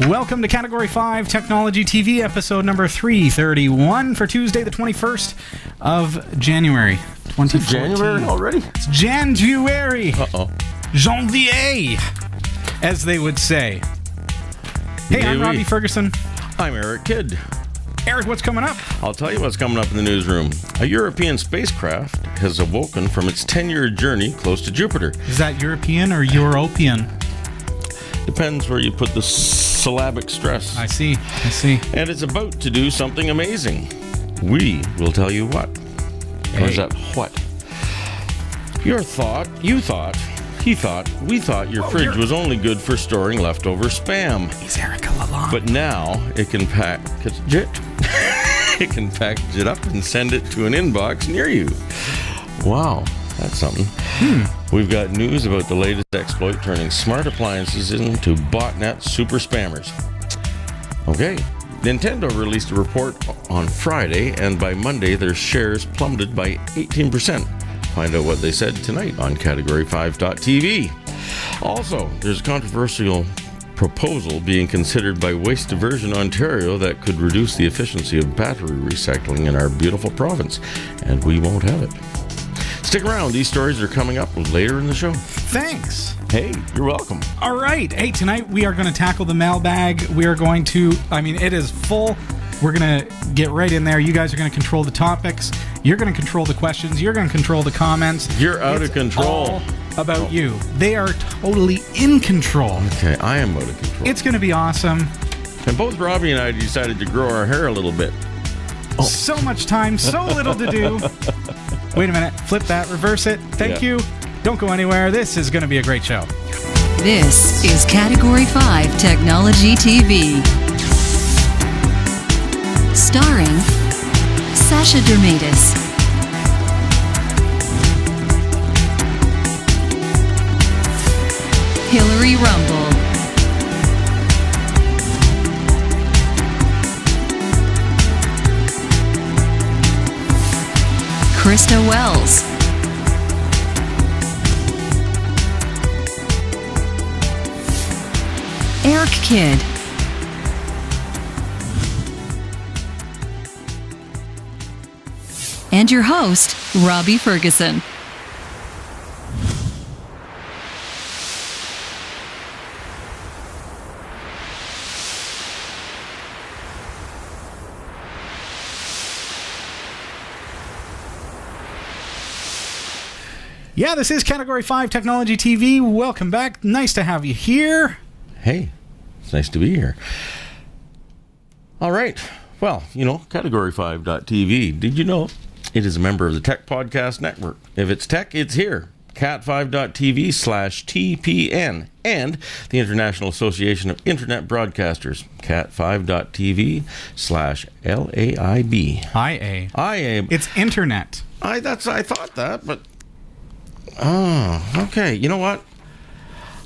Welcome to Category 5 Technology TV, episode number 331 for Tuesday, the 21st of January, 2014. It's January already? It's January. Uh-oh. Janvier, as they would say. Hey, I'm Robbie Ferguson. I'm Eric Kidd. Eric, what's coming up? I'll tell you what's coming up in the newsroom. A European spacecraft has awoken from its 10-year journey close to Jupiter. Is that European or European? Depends where you put the syllabic stress. I see. And it's about to do something amazing. We will tell you what. Or is that what? You thought, he thought, we thought your fridge was only good for storing leftover spam. He's Erica Lalonde. But now it can package it. It can package it up and send it to an inbox near you. Wow, that's something. We've got news about the latest exploit turning smart appliances into botnet super spammers. Okay, Nintendo released a report on Friday, and by Monday their shares plummeted by 18%. Find out what they said tonight on Category5TV. Also, there's a controversial proposal being considered by Waste Diversion Ontario that could reduce the efficiency of battery recycling in our beautiful province, and we won't have it. Stick around, these stories are coming up later in the show. Thanks. Hey, you're welcome. All right. Hey, tonight we are going to tackle the mailbag. We are going to, it is full. We're going to get right in there. You guys are going to control the topics. You're going to control the questions. You're going to control the comments. You're out of control. All about you. They are totally in control. Okay, I am out of control. It's going to be awesome. And both Robbie and I decided to grow our hair a little bit. So much time, so little to do. Wait a minute. Flip that. Reverse it. Thank you. Don't go anywhere. This is going to be a great show. This is Category 5 Technology TV. Starring Sasha Dermatis, Hillary Rumble, Krista Wells, Eric Kidd, and your host, Robbie Ferguson. Yeah, this is Category 5 Technology TV. Welcome back. Nice to have you here. Hey, it's nice to be here. All right. Well, Category5.TV. Did you know it is a member of the Tech Podcast Network? If it's tech, it's here. Cat5.tv/TPN and the International Association of Internet Broadcasters. Cat5.tv/LAIB. IA. It's internet. I thought that, but okay. You know what?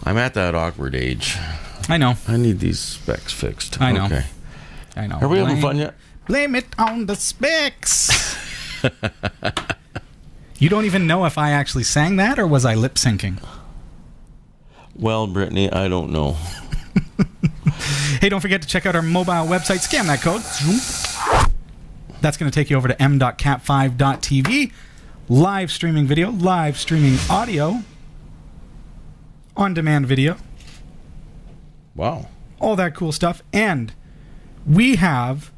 I'm at that awkward age. I know. I need these specs fixed. I know. Okay. I know. Are we having fun yet? Blame it on the specs. You don't even know if I actually sang that or was I lip syncing? Well, Brittany, I don't know. Hey, don't forget to check out our mobile website. Scan that code. That's going to take you over to m.cat5.tv. Live streaming video, live streaming audio, on-demand video. Wow. All that cool stuff. And we have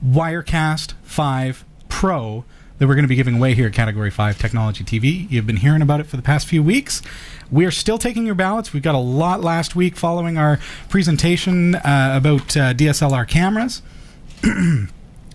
Wirecast 5 Pro that we're going to be giving away here at Category 5 Technology TV. You've been hearing about it for the past few weeks. We're still taking your ballots. We've got a lot last week following our presentation about DSLR cameras.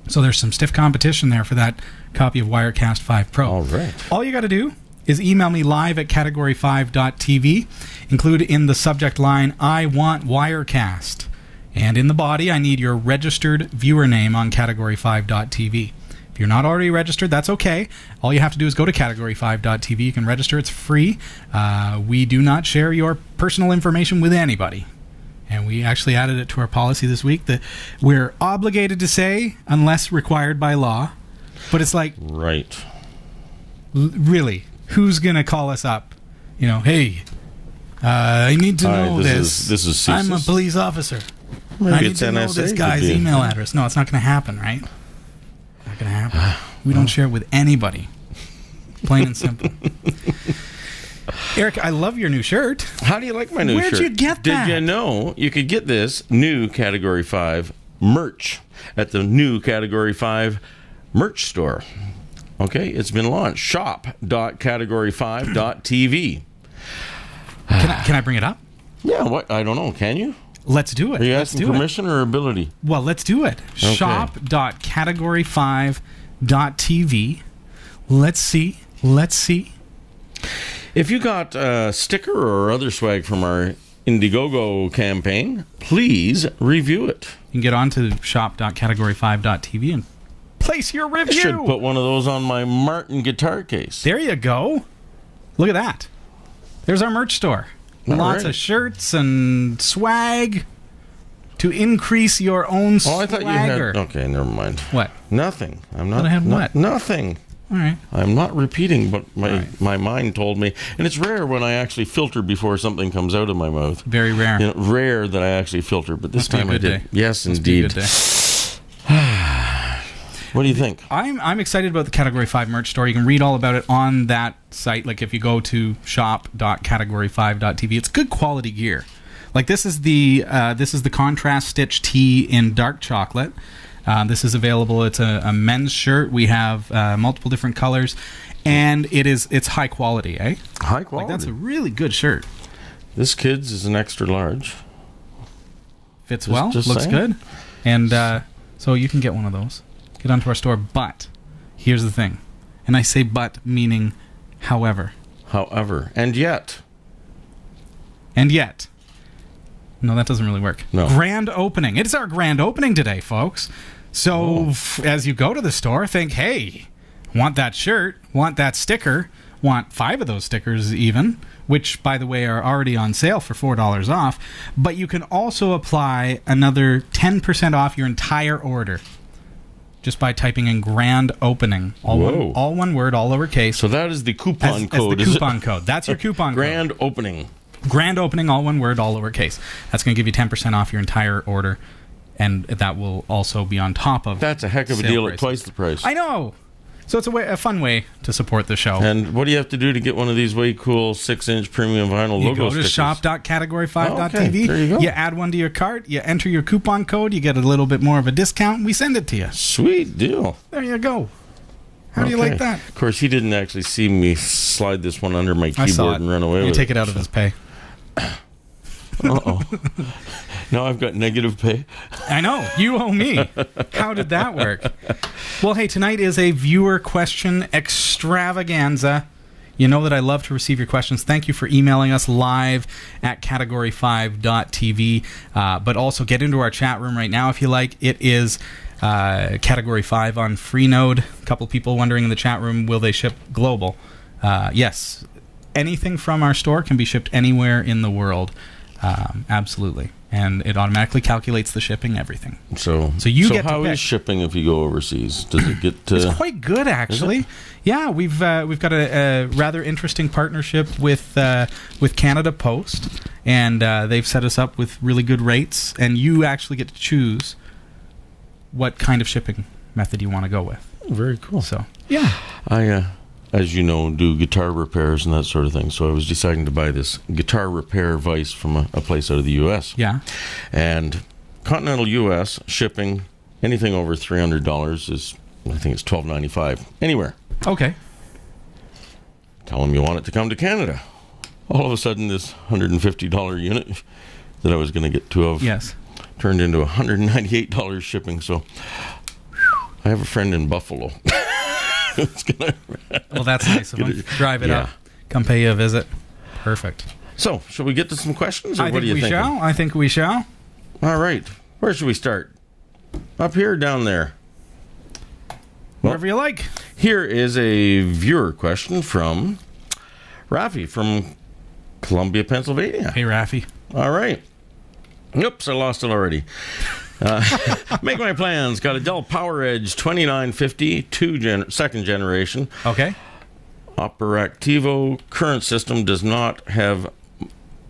So there's some stiff competition there for that copy of Wirecast 5 Pro. All right. All you got to do is email me live at Category5.tv. Include in the subject line, I want Wirecast. And in the body, I need your registered viewer name on Category5.tv. If you're not already registered, that's okay. All you have to do is go to Category5.tv. You can register. It's free. We do not share your personal information with anybody. And we actually added it to our policy this week that we're obligated to say, unless required by law. But it's like... Right. Really? Who's going to call us up? Hey, I need to know this. This is I'm a police officer. I need it's to know NSA, this could guy's be. email address. No, it's not going to happen, right? Not going to happen. We don't share it with anybody. Plain and simple. Eric, I love your new shirt. How do you like my new shirt? Where'd you get that? Did you know you could get this new Category 5 merch at the new Category 5 merch store? Okay, it's been launched. Shop.category5.tv. Can I bring it up? Yeah, what? I don't know. Can you? Let's do it. Are you Let's asking do permission or ability? Well, let's do it. Okay. Shop.category5.tv. Let's see. If you got a sticker or other swag from our Indiegogo campaign, please review it. You can get on to shop.category5.tv and place your I review. should put one of those on my Martin guitar case. There you go. Look at that. There's our merch store. All Lots right. of shirts and swag to increase your own Oh, I swagger. thought you had... Okay, never mind. What? Nothing. I'm not... Thought I had what? Nothing. All right. I'm not repeating what right. my mind told me. And it's rare when I actually filter before something comes out of my mouth. Very rare. You know, rare that I actually filter, but this Must be a time I good did. day. Yes, Must be a indeed. good day. What do you think? I'm excited about the Category 5 merch store. You can read all about it on that site. Like if you go to shop.category5.tv, it's good quality gear. Like this is the contrast stitch tee in dark chocolate. This is available. It's a men's shirt. We have multiple different colors, and it's high quality, eh? High quality. Like that's a really good shirt. This kid's is an extra large. Fits Just- well. just Looks saying. good. And so you can get one of those. Get onto our store. But here's the thing, and I say but meaning however. However, and yet, no, that doesn't really work. No. Grand opening. It's our grand opening today, folks. So as you go to the store, think, hey, want that shirt, want that sticker, want 5 of those stickers even, which, by the way, are already on sale for $4 off. But you can also apply another 10% off your entire order just by typing in grand opening. All one word, all lowercase. so that is the coupon code. As the is coupon code. That's your coupon code. Grand opening. Grand opening, all one word, all lowercase. That's going to give you 10% off your entire order, and that will also be on top of. That's a heck of a sale deal prices. at twice the price. I know. So it's a fun way to support the show. And what do you have to do to get one of these way cool 6-inch premium vinyl You logo go to stickers? shop.category5.tv. Okay, there you go. You add one to your cart. You enter your coupon code. You get a little bit more of a discount. And we send it to you. Sweet deal. There you go. How do you like that? Of course, he didn't actually see me slide this one under my I saw keyboard it. and run away You with take it. it out of his pay. Uh-oh. Now I've got negative pay. I know. You owe me. How did that work? Well, hey, tonight is a viewer question extravaganza. You know that I love to receive your questions. Thank you for emailing us live at category5.tv. But also get into our chat room right now if you like. It is Category 5 on Freenode. A couple people wondering in the chat room, will they ship global? Yes. Anything from our store can be shipped anywhere in the world. Absolutely. And it automatically calculates the shipping, everything. So you get to how pick. is shipping if you go overseas? Does it get It's quite good, actually. Yeah, we've got a rather interesting partnership with Canada Post, and they've set us up with really good rates. And you actually get to choose what kind of shipping method you want to go with. very cool? So yeah, I, as you know, do guitar repairs and that sort of thing. So I was deciding to buy this guitar repair vise from a place out of the U.S. yeah. And continental U.S. shipping anything over $300 is, I think it's $12.95 anywhere. Okay. Tell them you want it to come to Canada. All of a sudden, this $150 unit that I was going to get 2 of Yes. turned into $198 shipping. So I have a friend in Buffalo. It's gonna Well, that's nice of them. Drive it up. Come pay you a visit. Perfect. So, shall we get to some questions, or I what think do you we think? shall. I think we shall. All right. Where should we start? Up here or down there? Whatever you like. Here is a viewer question from Rafi from Columbia, Pennsylvania. Hey, Rafi. All right. Oops, I lost it already. Make my plans. Got a Dell Poweredge 2950, second generation. Okay. Operativo current system does not have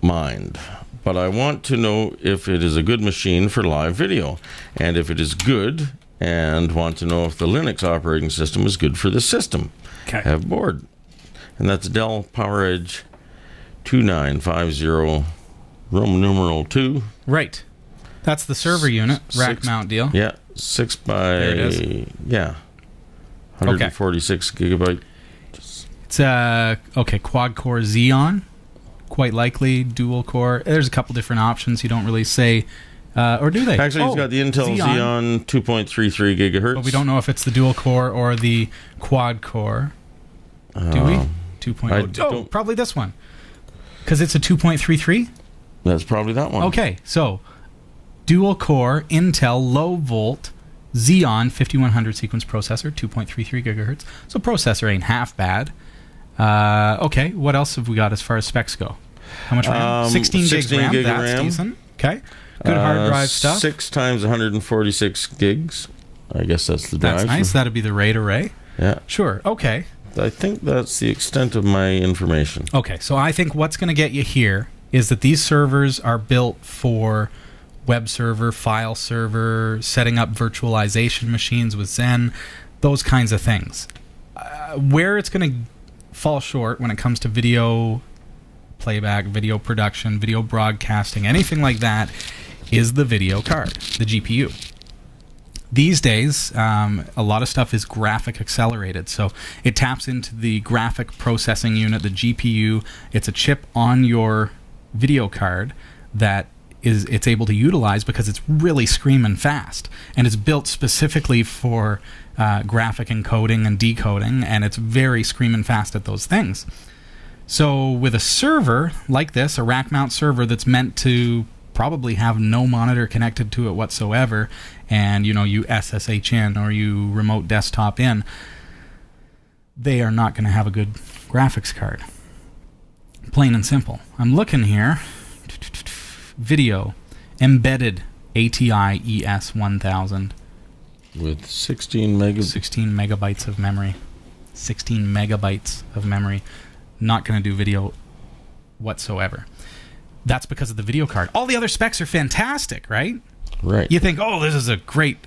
mind. but I want to know if it is a good machine for live video, and if it is good, and want to know if the Linux operating system is good for the system. Okay. Have board. And that's Dell Poweredge 2950 Roman numeral 2. Right. That's the server unit, rack mount deal. Yeah, 6 by... There it is. Yeah. 146 gigabyte. It's quad core Xeon, quite likely dual core. There's a couple different options. You don't really say, or do they? Actually, it's got the Intel Xeon 2.33 gigahertz. But we don't know if it's the dual core or the quad core. Do we? 2.0. Oh, probably this one, because it's a 2.33. That's probably that one. Okay, so dual core Intel low volt Xeon 5100 sequence processor, 2.33 gigahertz. So processor ain't half bad. Okay, what else have we got as far as specs go? How much RAM? 16 gigs RAM. Gig That's RAM. decent. Okay, good hard drive stuff. 6 times 146 gigs. I guess that's the drive. That's nice. That'd be the RAID array. Yeah. Sure. Okay. I think that's the extent of my information. Okay, so I think what's going to get you here is that these servers are built for web server, file server, setting up virtualization machines with Zen, those kinds of things. Where it's going to fall short when it comes to video playback, video production, video broadcasting, anything like that, is the video card, the GPU. These days, a lot of stuff is graphic accelerated, so it taps into the graphic processing unit, the GPU. It's a chip on your video card that it's able to utilize because it's really screaming fast, and it's built specifically for graphic encoding and decoding, and it's very screaming fast at those things. So with a server like this, a rack mount server that's meant to probably have no monitor connected to it whatsoever, and you SSH in or you remote desktop in, they are not going to have a good graphics card. Plain and simple. I'm looking here. Video, embedded ATI ES1000 with 16 megabytes of memory. 16 megabytes of memory. Not going to do video whatsoever. That's because of the video card. All the other specs are fantastic, right? Right. You think, oh, this is a great,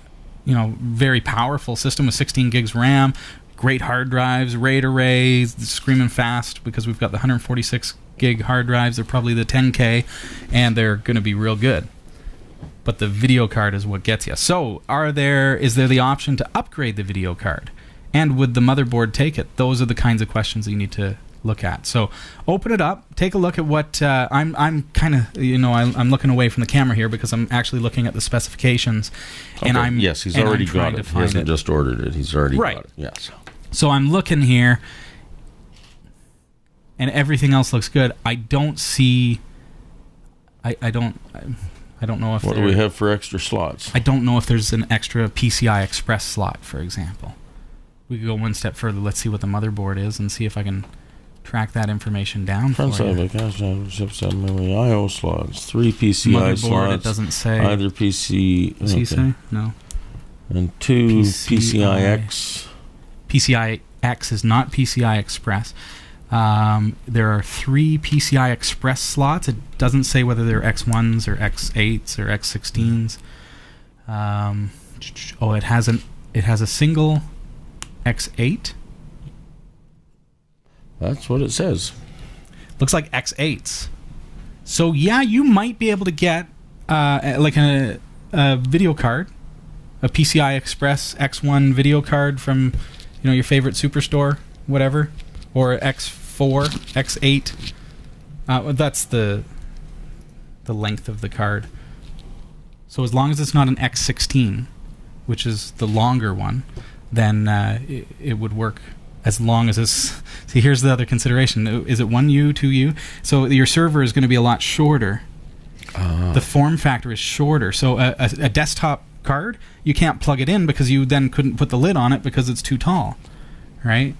very powerful system with 16 gigs RAM, great hard drives, RAID arrays, screaming fast because we've got the 146 gig hard drives. They're probably the 10K, and they're going to be real good. But the video card is what gets you. So is there the option to upgrade the video card? And would the motherboard take it? Those are the kinds of questions that you need to look at. So open it up, take a look at what I'm kind of, I'm looking away from the camera here because I'm actually looking at the specifications. Okay. And he's already got it. He hasn't just ordered it. He's already got it. Yes. So I'm looking here, and everything else looks good. I don't see. I don't know if. What do we have for extra slots? I don't know if there's an extra PCI Express slot, for example. We could go one step further. Let's see what the motherboard is and see if I can track that information down for you. Memory I/O slots, 3 PCI motherboard, slots. It doesn't say. Either PC. Does he say? No. And 2 PCI-X. PCI-X is not PCI Express. There are 3 PCI Express slots. It doesn't say whether they're X1s or X8s or X16s. It has a single X8. That's what it says. Looks like X8s. So yeah, you might be able to get like a video card, a PCI Express X1 video card from your favorite superstore, whatever, or X4, X8. That's the length of the card. So as long as it's not an X16, which is the longer one, then it would work. As long as it's... See, here's the other consideration. Is it 1U, 2U? So your server is going to be a lot shorter. The form factor is shorter. So a desktop card, you can't plug it in because you then couldn't put the lid on it because it's too tall, right?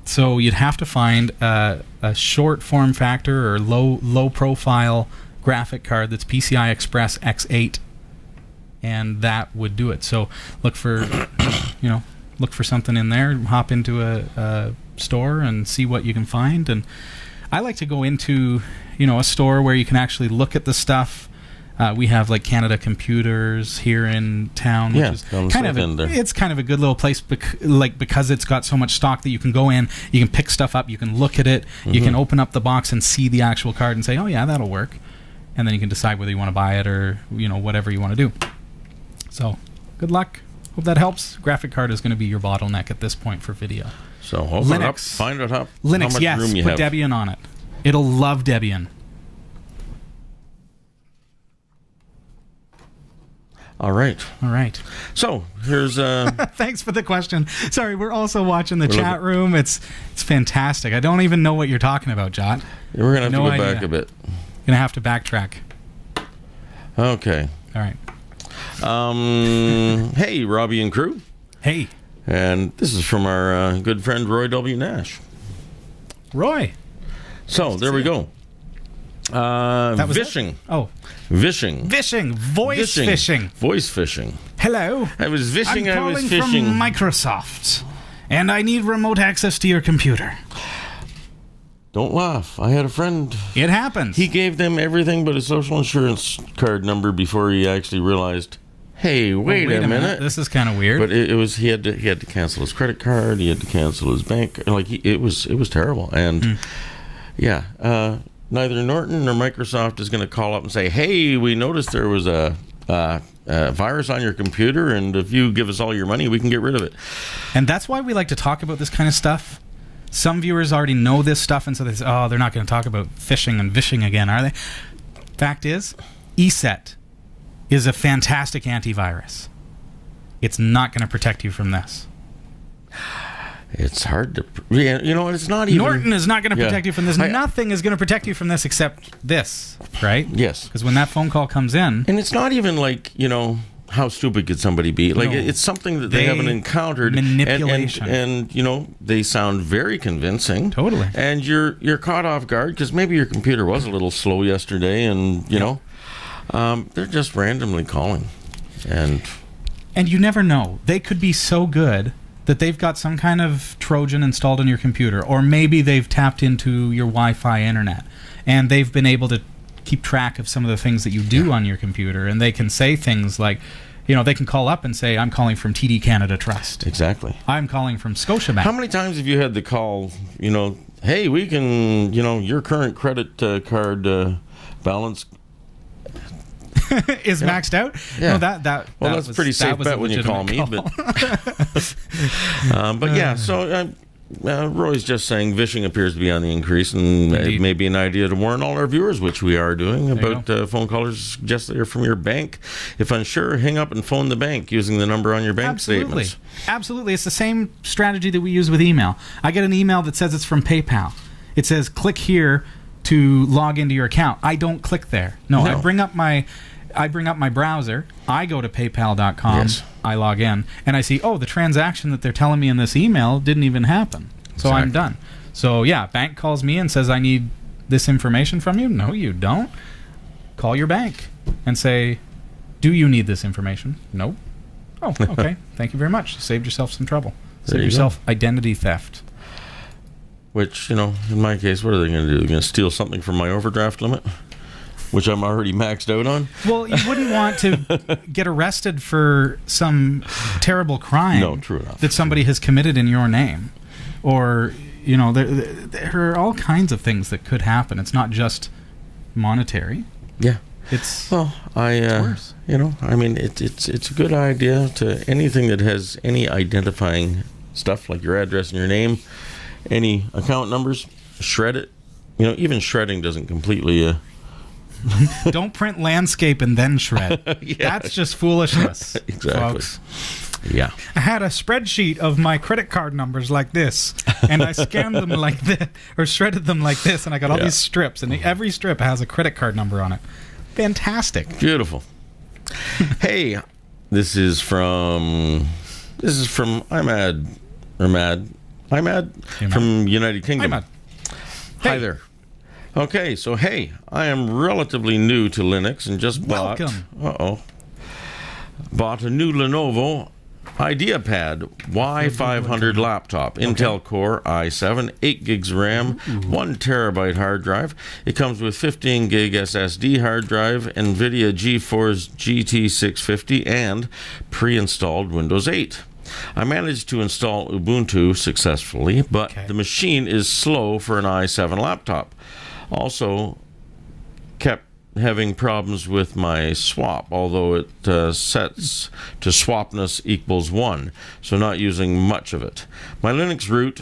So you'd have to find a short form factor or low profile graphic card that's PCI Express X8, and that would do it. So look for something in there, hop into a store and see what you can find. And I like to go into a store where you can actually look at the stuff. We have like Canada Computers here in town, which is kind of it's kind of a good little place because it's got so much stock that you can go in, you can pick stuff up, you can look at it, you can open up the box and see the actual card and say, oh yeah, that'll work, and then you can decide whether you want to buy it or whatever you want to do. So good luck. Hope that helps. Graphic card is going to be your bottleneck at this point for video. So open it up, find out how Linux, much yes, room you put have. Debian on it. It'll love Debian. All right. So here's Thanks for the question. Sorry, we're also watching the chat room. It's fantastic. I don't even know what you're talking about, Jot. We're gonna have to go back a bit. Gonna have to backtrack. Okay. All right. Hey, Robbie and crew. Hey. And this is from our good friend Roy W. Nash. Roy. So there we go. That was Vishing. Vishing. Voice phishing. Voice phishing. Hello. I was vishing. I'm I was calling fishing. from Microsoft, and I need remote access to your computer. Don't laugh. I had a friend. It happens. He gave them everything but a social insurance card number before he actually realized, hey, wait a minute. This is kind of weird. But it was he had to cancel his credit card. He had to cancel his bank. It was terrible. And neither Norton nor Microsoft is going to call up and say, hey, we noticed there was a virus on your computer, and if you give us all your money, we can get rid of it. And that's why we like to talk about this kind of stuff. Some viewers already know this stuff, and so they say, oh, they're not going to talk about phishing and vishing again, are they? Fact is, ESET is a fantastic antivirus. It's not going to protect you from this. It's hard to... it's not even... Norton is not going to protect you from this. Nothing is going to protect you from this except this, right? Yes. Because when that phone call comes in... And it's not even like, how stupid could somebody be? Like, it's something that they haven't encountered. Manipulation. And they sound very convincing. Totally. And you're caught off guard because maybe your computer was a little slow yesterday, and, they're just randomly calling. And you never know. They could be so good that they've got some kind of Trojan installed on your computer, or maybe they've tapped into your Wi-Fi internet, and they've been able to keep track of some of the things that you do on your computer, and they can say things like, they can call up and say, I'm calling from TD Canada Trust. Exactly. I'm calling from Scotiabank. How many times have you had the call, hey, we can, your current credit card balance is maxed out? Yeah. No, that's pretty safe bet when you call me. But yeah, so Roy's just saying vishing appears to be on the increase, and it may be an idea to warn all our viewers, which we are doing, about phone callers suggest they're from your bank. If unsure, hang up and phone the bank using the number on your bank statements. Absolutely. It's the same strategy that we use with email. I get an email that says it's from PayPal. It says, click here to log into your account. I don't click there. No. I bring up my browser, I go to paypal.com, yes. I log in, and I see, the transaction that they're telling me in this email didn't even happen. So I'm done. So bank calls me and says, I need this information from you. No, you don't. Call your bank and say, do you need this information? No. Oh, okay. Thank you very much. Saved yourself some trouble. Saved yourself identity theft. Which, in my case, what are they going to do? They're going to steal something from my overdraft limit? Which I'm already maxed out on. Well, you wouldn't want to get arrested for some terrible crime. No, true enough. That somebody has committed in your name. Or, there are all kinds of things that could happen. It's not just monetary. Yeah. It's worse. It's a good idea to anything that has any identifying stuff like your address and your name, any account numbers, shred it. Even shredding doesn't completely... Don't print landscape and then shred. That's just foolishness. Exactly. Folks. Yeah. I had a spreadsheet of my credit card numbers like this, and I scanned them like this, or shredded them like this, and I got all these strips, and every strip has a credit card number on it. Fantastic. Beautiful. Hey, this is from Imad from United Kingdom. Imad. Hi there. Okay, so hey, I am relatively new to Linux and just bought a new Lenovo IdeaPad Y500 laptop, Intel Core i7, 8 gigs RAM, 1 terabyte hard drive. It comes with 15 gig SSD hard drive, NVIDIA GeForce GT 650, and pre-installed Windows 8. I managed to install Ubuntu successfully, but the machine is slow for an i7 laptop. Also, kept having problems with my swap, although it sets to swapness equals 1, so not using much of it. My Linux root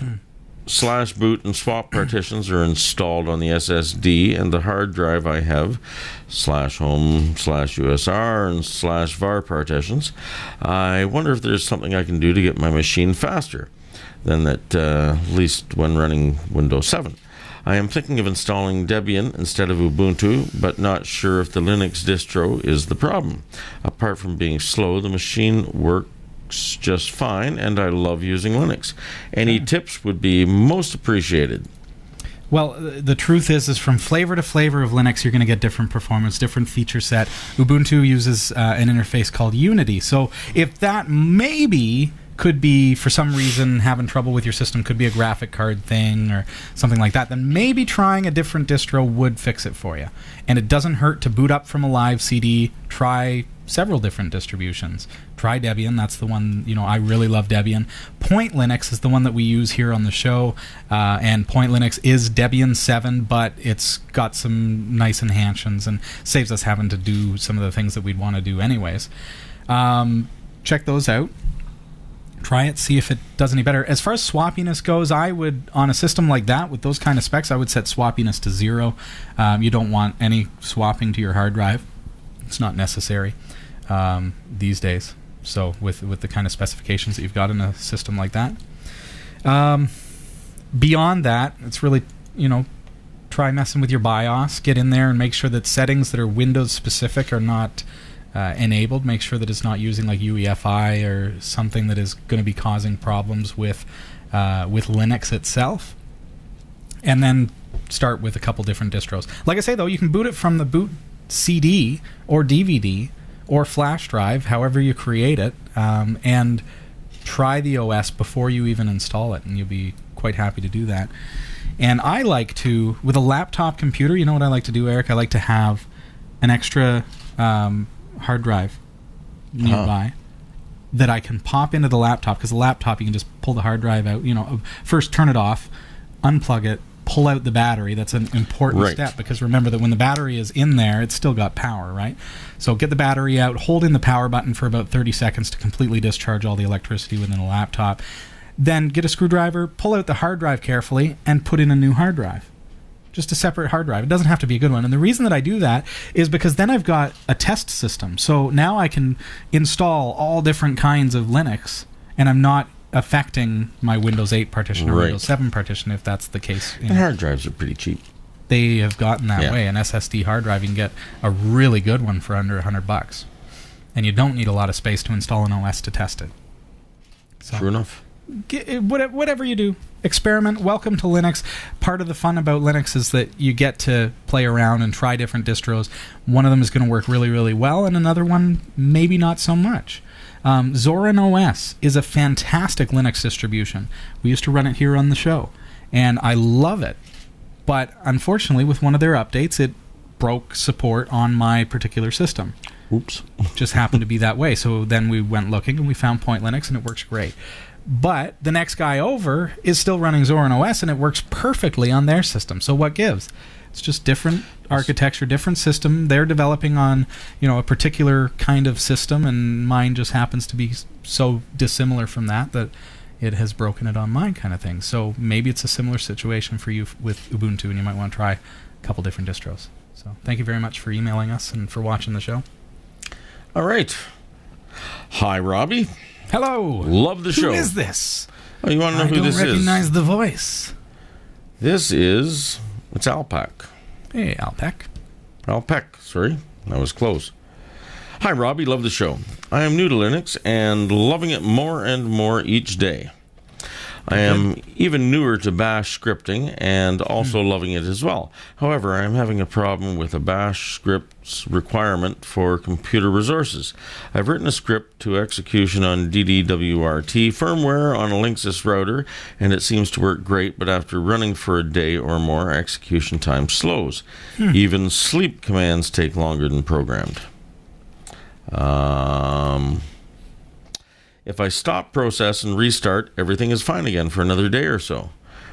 /boot and swap partitions are installed on the SSD, and the hard drive I have /home/USR and /var partitions. I wonder if there's something I can do to get my machine faster than that, at least when running Windows 7. I am thinking of installing Debian instead of Ubuntu, but not sure if the Linux distro is the problem. Apart from being slow, the machine works just fine, and I love using Linux. Any tips would be most appreciated. Well, the truth is from flavor to flavor of Linux, you're going to get different performance, different feature set. Ubuntu uses an interface called Unity. So if that maybe could be, for some reason, having trouble with your system, could be a graphic card thing or something like that, then maybe trying a different distro would fix it for you. And it doesn't hurt to boot up from a live CD, try several different distributions. Try Debian, that's the one, I really love Debian. Point Linux is the one that we use here on the show, and Point Linux is Debian 7, but it's got some nice enhancements and saves us having to do some of the things that we'd want to do anyways. Check those out. Try it, see if it does any better. As far as swappiness goes, I would, on a system like that, with those kind of specs, I would set swappiness to 0. You don't want any swapping to your hard drive. It's not necessary these days. So with the kind of specifications that you've got in a system like that. Beyond that, it's really, try messing with your BIOS. Get in there and make sure that settings that are Windows specific are not enabled. Make sure that it's not using like UEFI or something that is going to be causing problems with Linux itself. And then start with a couple different distros. Like I say, though, you can boot it from the boot CD or DVD or flash drive, however you create it, and try the OS before you even install it, and you'll be quite happy to do that. And I like to, with a laptop computer, you know what I like to do, Eric? I like to have an extra hard drive nearby that I can pop into the laptop, because the laptop, you can just pull the hard drive out, first turn it off, unplug it, pull out the battery. That's an important step, because remember that when the battery is in there, it's still got power, right? So get the battery out, hold in the power button for about 30 seconds to completely discharge all the electricity within the laptop. Then get a screwdriver, pull out the hard drive carefully, and put in a new hard drive. Just a separate hard drive. It doesn't have to be a good one. And the reason that I do that is because then I've got a test system. So now I can install all different kinds of Linux, and I'm not affecting my Windows 8 partition or Windows 7 partition, if that's the case. And hard drives are pretty cheap. They have gotten that way. An SSD hard drive, you can get a really good one for under $100. And you don't need a lot of space to install an OS to test it. So, true enough. Whatever you do, experiment. Welcome to Linux. Part of the fun about Linux is that you get to play around and try different distros. One of them is going to work really, really well, and another one maybe not so much. Zorin OS is a fantastic Linux distribution. We used to run it here on the show, and I love it. But unfortunately, with one of their updates, it broke support on my particular system. Oops. Just happened to be that way. So then we went looking, and we found Point Linux, and it works great. But the next guy over is still running Zorin OS, and it works perfectly on their system. So what gives? It's just different architecture, different system. They're developing on, a particular kind of system, and mine just happens to be so dissimilar from that it has broken it on mine, kind of thing. So maybe it's a similar situation for you with Ubuntu, and you might want to try a couple different distros. So thank you very much for emailing us and for watching the show. All right. Hi, Robbie. Hello. Love the show. Who is this? Oh, you want to know who this is? I don't recognize the voice. It's Alpac. Hey, Alpac. Alpac, sorry. That was close. Hi, Robbie. Love the show. I am new to Linux and loving it more and more each day. I am even newer to bash scripting and also loving it as well. However, I am having a problem with a bash script's requirement for computer resources. I've written a script to execution on DD-WRT firmware on a Linksys router, and it seems to work great, but after running for a day or more, execution time slows. Even sleep commands take longer than programmed. If I stop process and restart, everything is fine again for another day or so.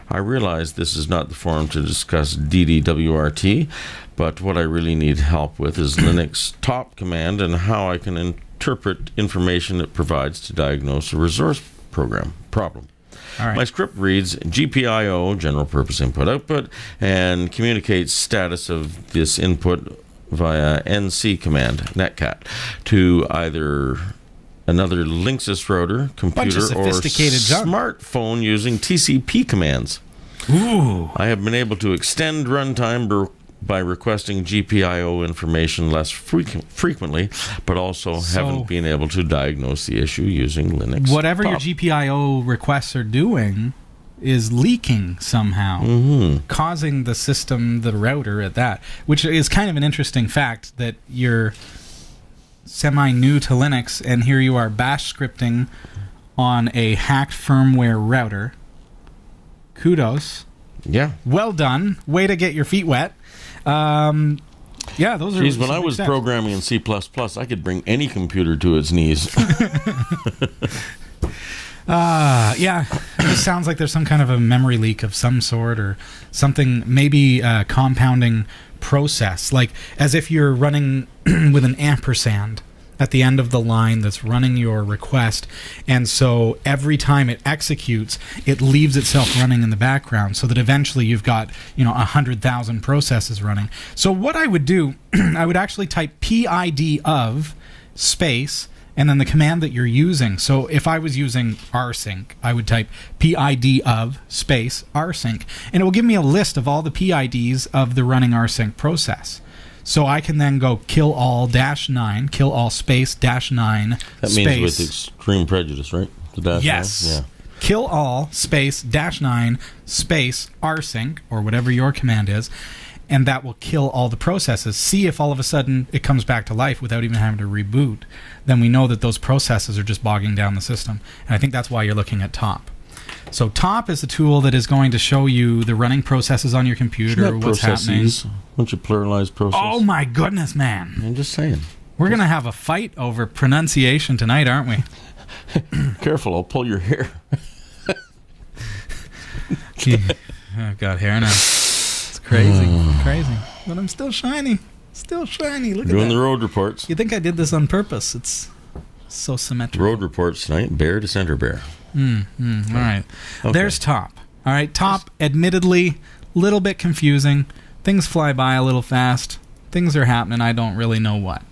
I realize this is not the forum to discuss DD-WRT, but what I really need help with is Linux top command and how I can interpret information it provides to diagnose a resource problem. All right. My script reads GPIO, general purpose input output, and communicates status of this input via NC command, netcat, to either another Linksys router, computer, or smartphone using TCP commands. Ooh. I have been able to extend runtime by requesting GPIO information less frequently, but also haven't been able to diagnose the issue using Linux. Whatever your GPIO requests are doing is leaking somehow, causing the system, the router at that, which is kind of an interesting fact that you're semi-new to Linux, and here you are bash scripting on a hacked firmware router. Kudos. Yeah. Well done. Way to get your feet wet. Yeah, those are... Geez, when I was programming in C++, I could bring any computer to its knees. Yeah, it just sounds like there's some kind of a memory leak of some sort or something, maybe compounding process, like as if you're running with an ampersand at the end of the line that's running your request, and so every time it executes, it leaves itself running in the background so that eventually you've got 100,000 processes running. So what I would do, I would actually type PID of space and then the command that you're using. So if I was using rsync, I would type PID of space rsync, and it will give me a list of all the PIDs of the running rsync process. So I can then go kill all -9, kill all space -9. That space. means with extreme prejudice, right? The dash yes. 9? Yeah. Kill all space -9 space rsync, or whatever your command is, and that will kill all the processes. See if all of a sudden it comes back to life without even having to reboot. Then we know that those processes are just bogging down the system. And I think that's why you're looking at top. So top is a tool that is going to show you the running processes on your computer, what's happening. Bunch of pluralized processes. Oh my goodness, man. I'm just saying. We're going to have a fight over pronunciation tonight, aren't we? Careful, I'll pull your hair. I've got hair now. It's crazy. Crazy. But I'm still shiny. Still shiny. Look at that. Doing the road reports. You think I did this on purpose? It's so symmetrical. Road reports tonight, bear to center bear. All right. Okay. There's top. All right. Top, admittedly, little bit confusing. Things fly by a little fast. Things are happening. I don't really know what.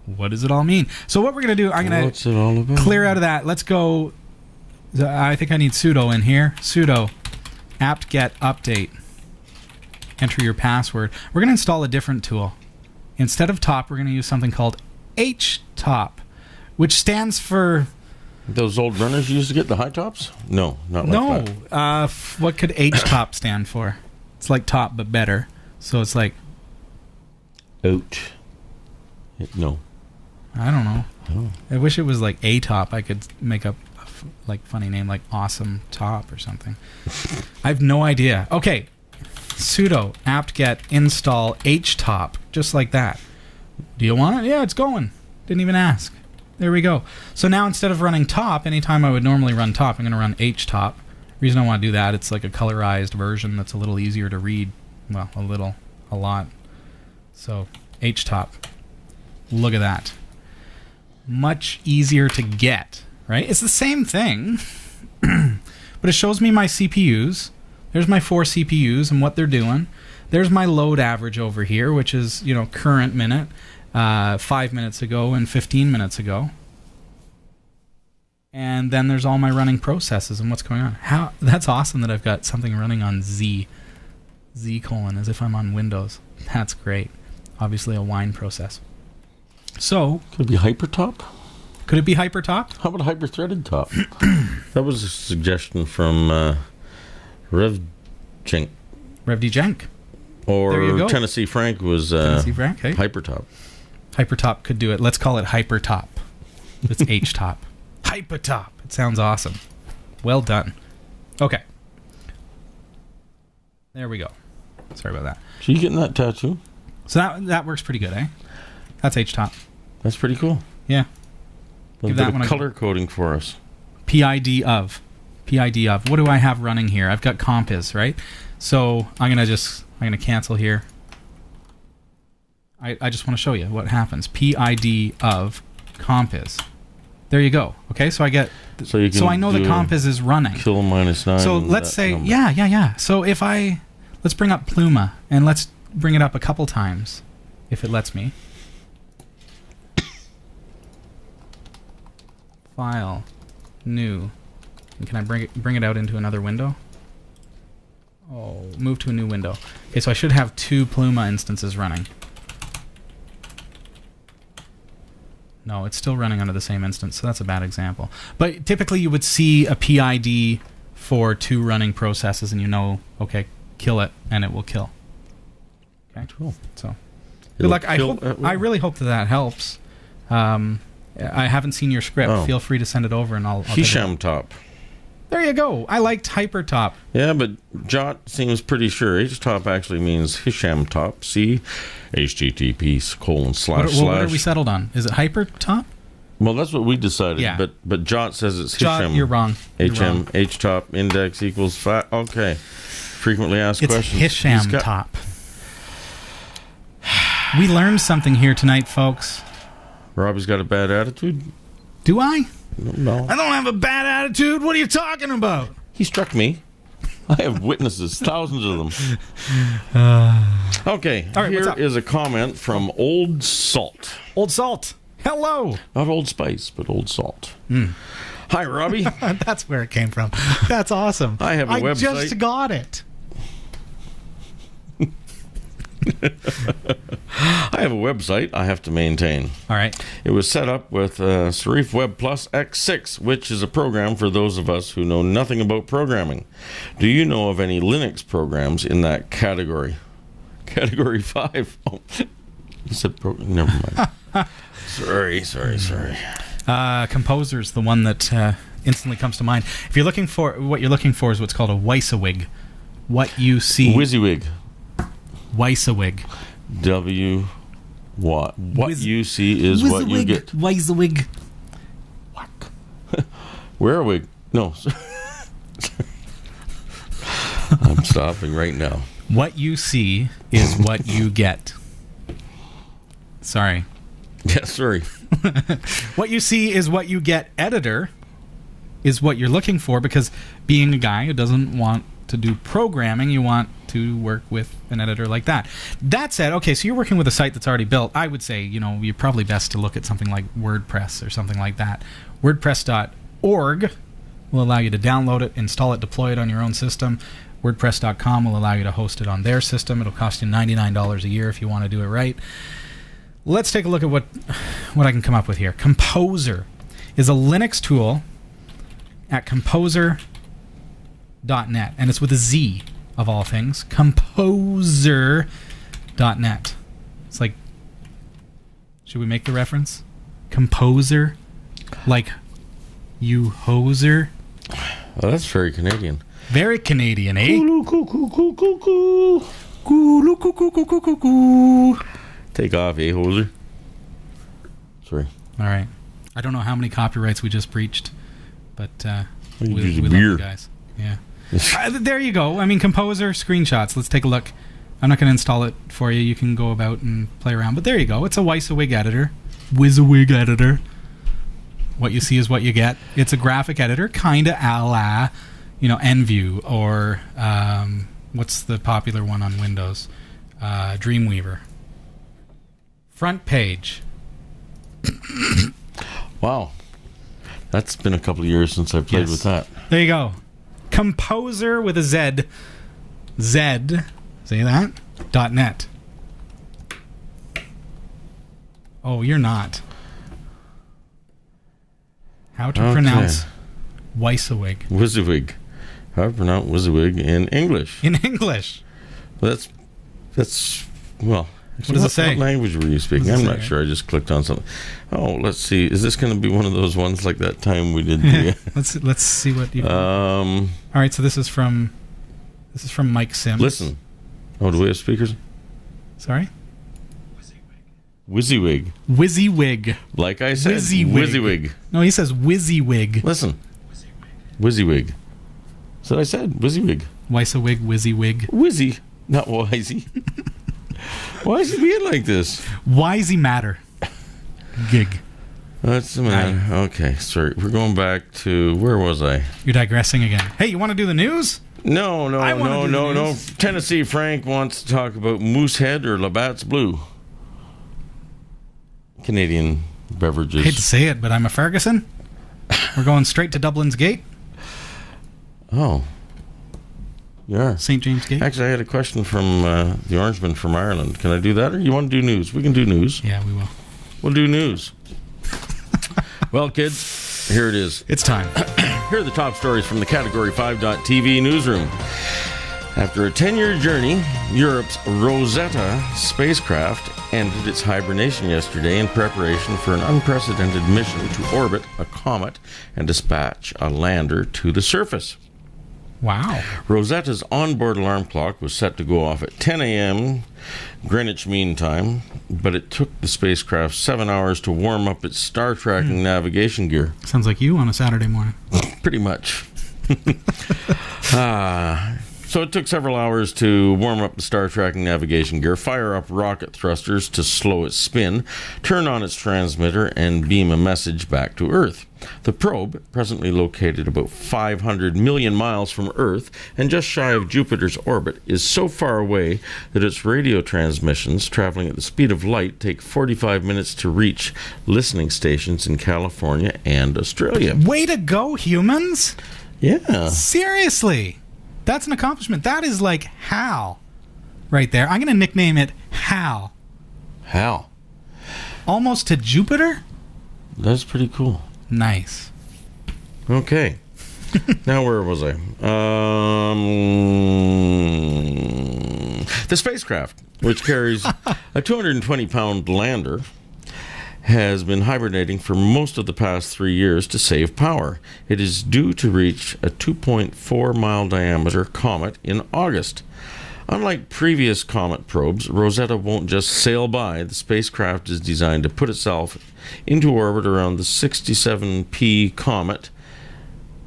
What does it all mean? So what we're going to do, I'm going to clear out of that. Let's go. I think I need sudo in here. Sudo apt-get update. Enter your password. We're going to install a different tool. Instead of top, we're going to use something called htop, which stands for... Those old runners used to get the high tops? No, not like that. No. What could htop stand for? It's like top, but better. So it's like... Out. No. I don't know. Oh. I wish it was like a top. I could make up a funny name like awesome top or something. I have no idea. Okay. Sudo apt-get install htop, just like that. Do you want it? Yeah, it's going. Didn't even ask. There we go. So now instead of running top, anytime I would normally run top, I'm going to run htop. Reason I want to do that, it's like a colorized version that's a little easier to read. Well, a lot. So htop. Look at that. Much easier to get, right? It's the same thing, but it shows me my CPUs. There's my 4 CPUs and what they're doing. There's my load average over here, which is, current minute, 5 minutes ago and 15 minutes ago. And then there's all my running processes and what's going on. That's awesome that I've got something running on Z colon, as if I'm on Windows. That's great. Obviously a wine process. So... Could it be Hypertop? Could it be hypertop? How about hyper-threaded top? That was a suggestion from Revchenk. RevDjenk. Or There you go. Tennessee Frank was Tennessee Frank, hey. hypertop. Hypertop could do it. Let's call it hypertop. It's H-top. Hypertop. It sounds awesome. Well done. Okay. There we go. Sorry about that. So you getting that tattoo? So that works pretty good, eh? That's H-top. That's pretty cool. Yeah. A Give bit that of one a color coding for us. PID of. PID of. What do I have running here? I've got comp.is, right? So I'm gonna cancel here. I just want to show you what happens. PID of comp.is. There you go. Okay, so I get. So you can. So I know the comp.is is running. Kill -9. So let's say, yeah. So if let's bring up Pluma and let's bring it up a couple times, if it lets me. File, new. And can I bring it out into another window? Oh, move to a new window. Okay, so I should have 2 Pluma instances running. No, it's still running under the same instance, so that's a bad example. But typically you would see a PID for 2 running processes, and you know, okay, kill it, and it will kill. Okay, Cool. so good luck. I really hope that helps. I haven't seen your script. Oh. Feel free to send it over, and I'll take a look. Hisham top. There you go. I liked hypertop. Yeah, but Jot seems pretty sure H-top actually means Hisham top. See, http:// What are we settled on? Is it hypertop? Well, that's what we decided. Yeah. But Jot says it's Jot, Hisham. you're wrong. You're wrong. HM H-top index equals 5. Okay. Frequently asked It's questions. Hisham top. We learned something here tonight, folks. Robbie's got a bad attitude. Do I? No. I don't have a bad attitude. What are you talking about? He struck me. I have witnesses, thousands of them. Okay, All right, what's here up? is a comment from Old Salt. Old Salt. Hello. Not Old Spice, but Old Salt. Hi, Robbie. That's where it came from. That's awesome. I have a website. I just got it. I have a website I have to maintain. All right. It was set up with Serif WebPlus X6, which is a program for those of us who know nothing about programming. Do you know of any Linux programs in that category? Category 5. Oh, you said never mind. Sorry. Composer's the one that instantly comes to mind. If you're looking for what you're looking for is what's called a WYSIWYG. What you see. WYSIWYG. WYSIWYG. What you see is what you get. WYSIWYG. Where are we? No. I'm stopping right now. What you see is what you get. Sorry. Yeah, sorry. What you see is what you get. Editor is what you're looking for, because being a guy who doesn't want to do programming, you want to work with an editor like that. That said, okay, so you're working with a site that's already built. I would say, you're probably best to look at something like WordPress or something like that. WordPress.org will allow you to download it, install it, deploy it on your own system. WordPress.com will allow you to host it on their system. It'll cost you $99 a year if you want to do it right. Let's take a look at what I can come up with here. Composer is a Linux tool at composer.net, and it's with a Z of all things. Composer.net. It's like, should we make the reference? Composer, like you hoser. Well, that's very Canadian. Very Canadian, eh? Take off, hoser. Sorry. All right. I don't know how many copyrights we just breached, but we use a love beer. you guys. Yeah. There you go. I mean, Composer screenshots. Let's take a look. I'm not going to install it for you. You can go about and play around. But there you go. It's a WYSIWYG editor. WYSIWYG editor. What you see is what you get. It's a graphic editor, kind of a la, NView or what's the popular one on Windows? Dreamweaver. Front page. Wow. That's been a couple of years since I played with that. There you go. Composer with a Z. Z. See that? .net. Oh, you're not. How to pronounce WYSIWYG. WYSIWYG. How to pronounce WYSIWYG in English. In English. That's well. What does it say? What language were you speaking? I'm not sure. I just clicked on something. Oh, let's see. Is this going to be one of those ones like that time we did? Let's see what you. All right. So this is from Mike Sims. Listen. Oh, do we have speakers? Sorry. WYSIWYG. WYSIWYG. Like I said, WYSIWYG. No, he says WYSIWYG. Listen. WYSIWYG. That's what I said. WYSIWYG. WYSIWYG. WYSIWYG. Wizzy, not Wisey. Why is it being like this? Wisey matter. Gig. That's the man. Okay, sorry. We're going back to, where was I? You're digressing again. Hey, you want to do the news? No. Tennessee Frank wants to talk about Moosehead or Labatt's Blue. Canadian beverages. I hate to say it, but I'm a Ferguson. We're going straight to Dublin's Gate. Oh. Yeah. St. James Gate. Actually, I had a question from the Orangeman from Ireland. Can I do that, or you want to do news? We can do news. Yeah, we will. We'll do news. Well, kids, here it is. It's time. Here are the top stories from the Category5.TV newsroom. After a 10-year journey, Europe's Rosetta spacecraft ended its hibernation yesterday in preparation for an unprecedented mission to orbit a comet and dispatch a lander to the surface. Wow. Rosetta's onboard alarm clock was set to go off at 10 a.m. Greenwich Mean Time, but it took the spacecraft 7 hours to warm up its star tracking navigation gear. Sounds like you on a Saturday morning. Pretty much. So it took several hours to warm up the star tracking navigation gear, fire up rocket thrusters to slow its spin, turn on its transmitter, and beam a message back to Earth. The probe, presently located about 500 million miles from Earth and just shy of Jupiter's orbit, is so far away that its radio transmissions, traveling at the speed of light, take 45 minutes to reach listening stations in California and Australia. Way to go, humans! Yeah. Seriously! That's an accomplishment. That is like HAL right there. I'm going to nickname it HAL. HAL. Almost to Jupiter? That's pretty cool. Nice. Okay. Now, where was I? The spacecraft, which carries a 220-pound lander, has been hibernating for most of the past 3 years to save power. It is due to reach a 2.4-mile diameter comet in August. Unlike previous comet probes, Rosetta won't just sail by. The spacecraft is designed to put itself into orbit around the 67P comet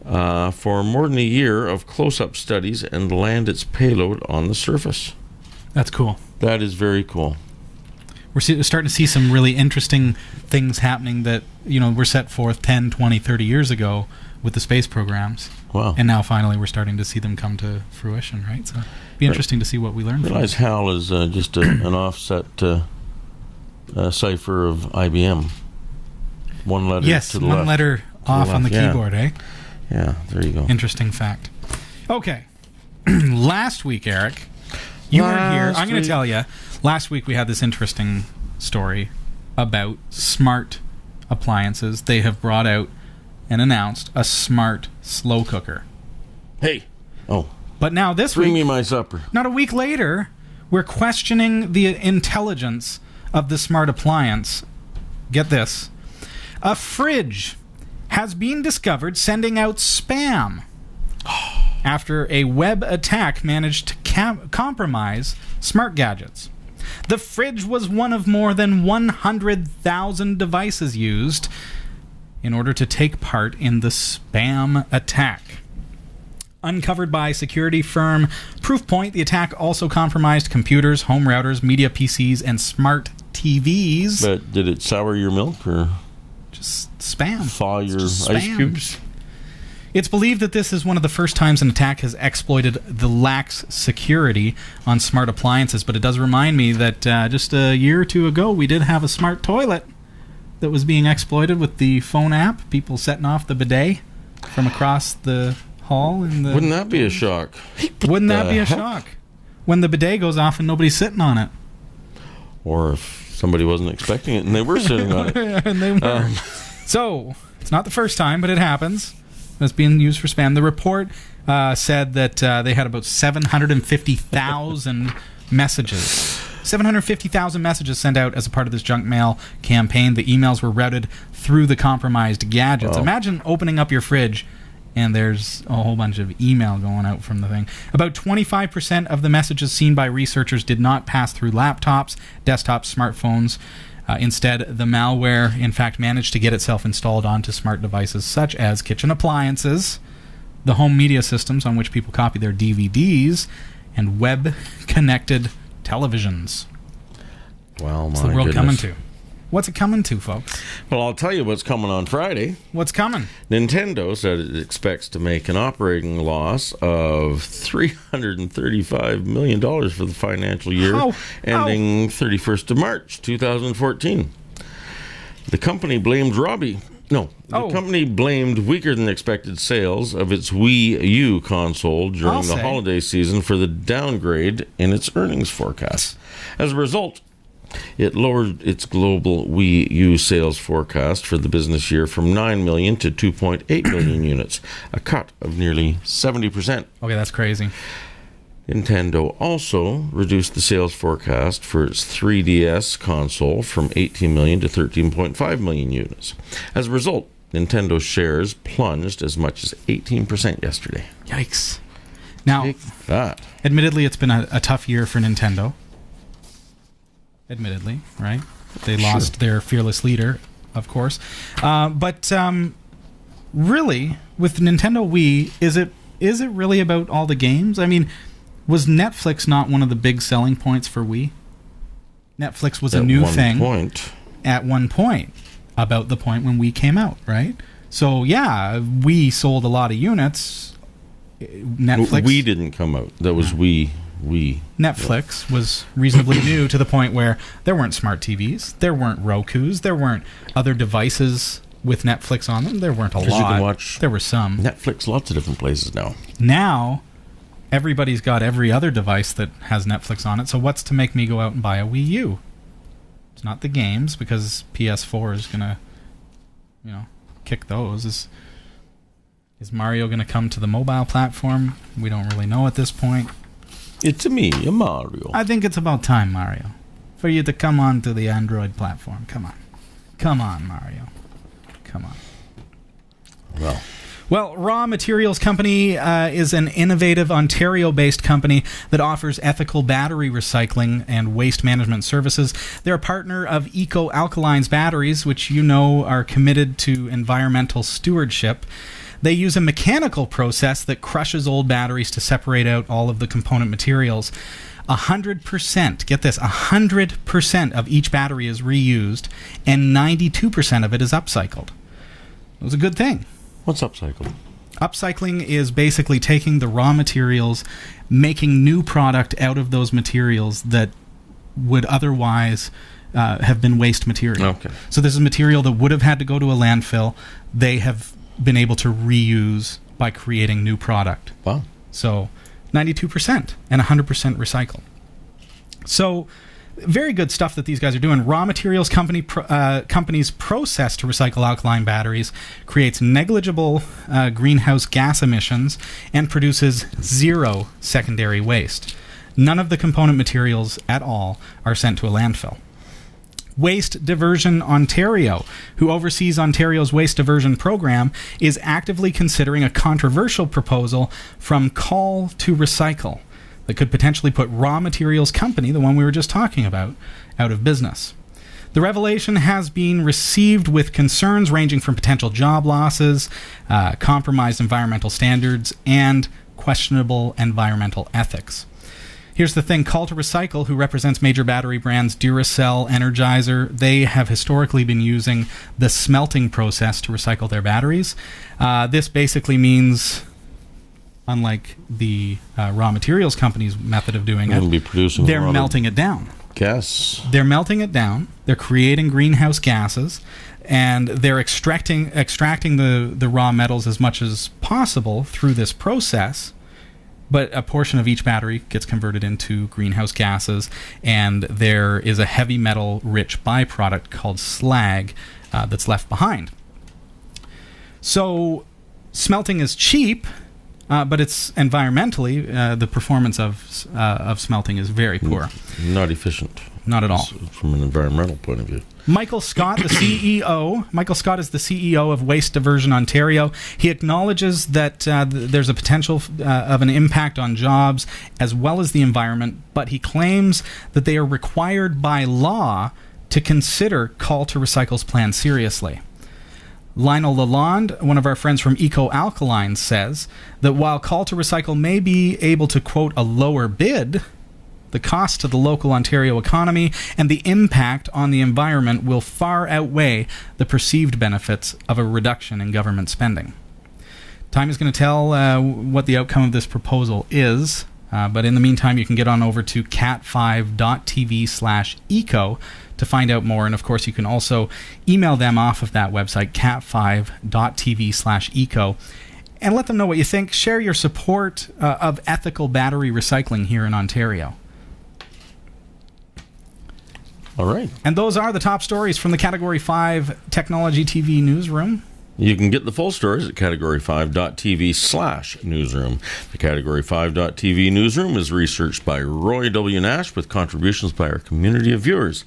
for more than a year of close-up studies and land its payload on the surface. That's cool. That is very cool. We're starting to see some really interesting things happening that, were set forth 10, 20, 30 years ago with the space programs. Wow. And now finally we're starting to see them come to fruition, right? So it'd be interesting to see what we learn from it. I realize HAL is just an offset cipher of IBM. One letter to the left. Yes, one letter off on the keyboard, eh? Yeah, there you go. Interesting fact. Okay. Last week, Eric, you weren't here. I'm going to tell you. Last week we had this interesting story about smart appliances. They have brought out and announced a smart slow cooker. Hey. Oh. But now this week... Bring me my supper. Not a week later, we're questioning the intelligence of the smart appliance. Get this. A fridge has been discovered sending out spam after a web attack managed to compromise smart gadgets. The fridge was one of more than 100,000 devices used in order to take part in the spam attack. Uncovered by security firm Proofpoint, the attack also compromised computers, home routers, media PCs, and smart TVs. But did it sour your milk or just spam? Thaw your ice cubes? It's believed that this is one of the first times an attack has exploited the lax security on smart appliances, but it does remind me that just a year or two ago we did have a smart toilet that was being exploited with the phone app, people setting off the bidet from across the hall. Wouldn't that be a shock? Wouldn't that be a shock? When the bidet goes off and nobody's sitting on it. Or if somebody wasn't expecting it and they were sitting on it. And they were. So, it's not the first time, but it happens. It's being used for spam. The report said that they had about 750,000 messages. 750,000 messages sent out as a part of this junk mail campaign. The emails were routed through the compromised gadgets. Wow. Imagine opening up your fridge and there's a whole bunch of email going out from the thing. About 25% of the messages seen by researchers did not pass through laptops, desktops, smartphones. Instead, the malware, in fact, managed to get itself installed onto smart devices such as kitchen appliances, the home media systems on which people copy their DVDs, and web-connected televisions. Well, What's the world coming to? What's it coming to, folks? Well, I'll tell you what's coming on Friday. What's coming? Nintendo said it expects to make an operating loss of $335 million for the financial year ending 31st of March, 2014. The company blamed company blamed weaker than expected sales of its Wii U console during the holiday season for the downgrade in its earnings forecast. As a result, it lowered its global Wii U sales forecast for the business year from 9 million to 2.8 million units, a cut of nearly 70%. Okay, that's crazy. Nintendo also reduced the sales forecast for its 3DS console from 18 million to 13.5 million units. As a result, Nintendo shares plunged as much as 18% yesterday. Yikes. Now, Take that. Admittedly, it's been a tough year for Nintendo. Admittedly, right? They lost their fearless leader, of course. But really, with Nintendo Wii, is it really about all the games? I mean, was Netflix not one of the big selling points for Wii? Netflix was a new thing at one point, about the point when Wii came out, right? So, yeah, Wii sold a lot of units. Netflix... Wii didn't come out. That was Wii. Netflix was reasonably new to the point where there weren't smart TVs, there weren't Rokus, there weren't other devices with Netflix on them. There weren't a lot. You can watch there were some. Netflix lots of different places now. Now, everybody's got every other device that has Netflix on it, so what's to make me go out and buy a Wii U? It's not the games, because PS4 is going to, kick those. Is Mario going to come to the mobile platform? We don't really know at this point. It's me, a Mario. I think it's about time, Mario, for you to come on to the Android platform. Come on. Come on, Mario. Come on. Well, Raw Materials Company is an innovative Ontario-based company that offers ethical battery recycling and waste management services. They're a partner of Eco Alkalines Batteries, which are committed to environmental stewardship. They use a mechanical process that crushes old batteries to separate out all of the component materials. 100%, get this, 100% of each battery is reused, and 92% of it is upcycled. It was a good thing. What's upcycling? Upcycling is basically taking the raw materials, making new product out of those materials that would otherwise have been waste material. Okay. So this is material that would have had to go to a landfill. They have been able to reuse by creating new product. Wow. So 92% and 100% recycled. So very good stuff that these guys are doing. Raw Materials company's process to recycle alkaline batteries creates negligible greenhouse gas emissions and produces zero secondary waste. None of the component materials at all are sent to a landfill. Waste Diversion Ontario, who oversees Ontario's waste diversion program, is actively considering a controversial proposal from Call to Recycle that could potentially put Raw Materials Company, the one we were just talking about, out of business. The revelation has been received with concerns ranging from potential job losses, compromised environmental standards, and questionable environmental ethics. Here's the thing, Call to Recycle, who represents major battery brands Duracell, Energizer, they have historically been using the smelting process to recycle their batteries. This basically means, unlike the Raw Materials Company's method of doing it, they're melting it down. Gas. They're melting it down, they're creating greenhouse gases, and they're extracting the raw metals as much as possible through this process. But a portion of each battery gets converted into greenhouse gases, and there is a heavy metal-rich byproduct called slag that's left behind. So smelting is cheap, but it's environmentally, the performance of smelting is very poor. Not efficient. Not at all. From an environmental point of view. Michael Scott, the CEO. Michael Scott is the CEO of Waste Diversion Ontario. He acknowledges that there's a potential of an impact on jobs as well as the environment, but he claims that they are required by law to consider Call to Recycle's plan seriously. Lionel Lalonde, one of our friends from Eco Alkaline, says that while Call to Recycle may be able to quote a lower bid, the cost to the local Ontario economy and the impact on the environment will far outweigh the perceived benefits of a reduction in government spending. Time is going to tell what the outcome of this proposal is, but in the meantime, you can get on over to cat5.tv/eco to find out more. And of course, you can also email them off of that website, cat5.tv/eco, and let them know what you think. Share your support of ethical battery recycling here in Ontario. All right. And those are the top stories from the Category 5 Technology TV newsroom. You can get the full stories at category5.tv/newsroom. The Category5.tv newsroom is researched by Roy W. Nash with contributions by our community of viewers.